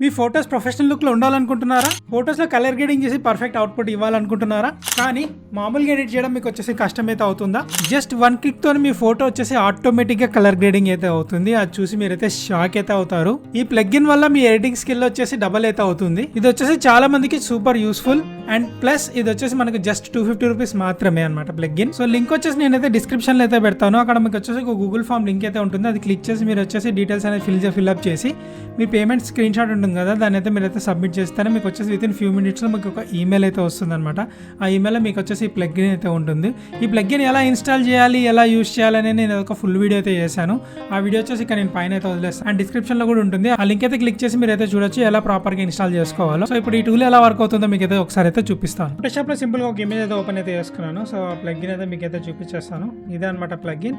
మీ photos professional look లో ఉండాలనుకుంటున్నారా? Photos లో colour grading చేసి పర్ఫెక్ట్ అవుట్పుట్ ఇవ్వాలనుకుంటున్నారా? కానీ మామూలుగా ఎడిట్ చేయడం మీకు వచ్చేసి కష్టమైతే అవుతుందా? జస్ట్ 1 క్లిక్ తో మీ ఫోటో వచ్చేసి ఆటోమేటిక్ గా కలర్ గ్రేడింగ్ అయితే అవుతుంది. అది చూసి మీరైతే షాక్ అయితే అవుతారు. ఈ ప్లగ్ఇన్ వల్ల మీ ఎడిటింగ్ స్కిల్ వచ్చేసి డబల్ అయితే అవుతుంది. ఇది వచ్చేసి చాలా మందికి సూపర్ యూస్ఫుల్ అండ్ ప్లస్ ఇది వచ్చేసి మనకు జస్ట్ 250 రూపీస్ మాత్రమే అనమాట ప్లగ్ఇన్. సో లింక్ వచ్చేసి నేనైతే డిస్క్రిప్షన్ లో అయితే పెడతాను. అక్కడ మీకు వచ్చేసి ఒక గూగుల్ ఫామ్ లింక్ అయితే ఉంటుంది. అది క్లిక్ చేసి మీరు వచ్చేసి డీటెయిల్స్ అనేది ఫిల్అప్ చేసి మీ పేమెంట్ స్క్రీన్ షాట్ ఉంటుంది కదా, దాన్ని అయితే మీరైతే సబ్మిట్ చేస్తేనే మీకు వచ్చేసి వితిన్ ఫ్యూ మినిట్స్లో మీకు ఒక ఈమెయిల్ అయితే వస్తుంది అనమాట. ఆ ఈమెయిల్లో మీకు వచ్చేసి ఈ ప్లగ్ఇన్ అయితే ఉంటుంది. ఈ ప్లగ్ఇన్ ఎలా ఇన్స్టాల్ చేయాలి, ఎలా యూస్ చేయాలని నేను ఒక ఫుల్ వీడియో అయితే చేశాను. ఆ వీడియో వచ్చేసి ఇక్కడ నేను పైన అయితే వదిలేస్తాను అండ్ డిస్క్రిప్షన్లో కూడా ఉంటుంది. ఆ లింక్ అయితే క్లిక్ చేసి మీరు అయితే చూడొచ్చు ఎలా ప్రాపర్గా ఇన్స్టాల్ చేసుకోవాలో. సో ఇప్పుడు ఈ టూల్ ఎలా వర్క్ అవుతుందో మీకు అయితే ఒకసారి అయితే చూపిస్తాను. ఫోటోషాప్లో సింపుల్గా ఒక ఇమేజ్ అయితే ఓపెన్ అయితే చేసుకున్నాను. సో ఆ ప్లగ్ఇన్ అయితే మీకు అయితే చూపించేస్తాను. ఇదే అనమాట ప్లగ్ఇన్.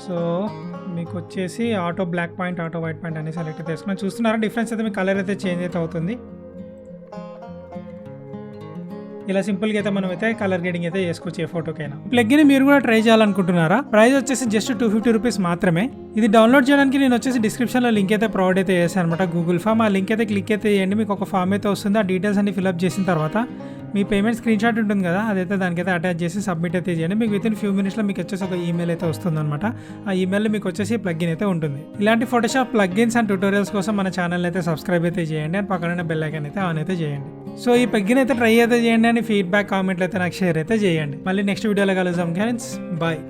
సో మీకు వచ్చేసి auto black point, auto white point అని సెలెక్ట్ చేసుకున్నాను. చూస్తున్నారా డిఫరెన్స్ అయితే మీ కలర్ అయితే చేంజ్ అయితే అవుతుంది. ఇలా సింపుల్గా అయితే మనం అయితే కలర్ గ్రేడింగ్ అయితే చేసుకోవచ్చు ఏ ఫోటోకైనా. ప్లగ్ఇన్ మీరు కూడా ట్రై చేయాలనుకుంటున్నారా? ప్రైస్ వచ్చేసి జస్ట్ 250 రూపీస్ మాత్రమే. ఇది డౌన్లోడ్ చేయడానికి నేను వచ్చేసి డిస్క్రిప్షన్లో లింక్ అయితే ప్రొవైడ్ అయితే చేశాను అనమాట, గూగుల్ ఫామ్. ఆ లింక్ అయితే క్లిక్ అయితే చేయండి. మీకు ఒక ఫామ్ అయితే వస్తుంది. ఆ డీటెయిల్స్ అన్ని ఫిల్అప్ చేసిన తర్వాత మీ పేమెంట్ స్క్రీన్ షాట్ ఉంటుంది కదా, అదైతే దానికైతే అటాచ్ చేసి సబ్మిట్ అయితే చేయండి. మీకు వితిన్ ఫ్యూ మినిట్స్లో మీకు వచ్చేసి ఒక ఈమెయిల్ అయితే వస్తుంది అనమాట. ఆ ఈమెయిల్లో మీకు వచ్చేసి ప్లగ్ఇన్ అయితే ఉంటుంది. ఇలాంటి ఫోటోషాప్ ప్లగ్ఇన్స్ అండ్ ట్యూటోరియల్స్ కోసం మన ఛానల్ అయితే సబ్స్క్రైబ్ అయితే చేయండి అండ్ పక్కన బెల్ ఐకాన్ అయితే ఆన్ అయితే చేయండి. సో ఈ ప్లగ్ఇన్ అయితే ట్రై అయితే చేయండి అండ్ ఫీడ్బ్యాక్ కామెంట్లు అయితే నాకు షేర్ అయితే చేయండి. మళ్ళీ నెక్స్ట్ వీడియోలో కలుద్దాం ఫ్రెండ్స్. బాయ్.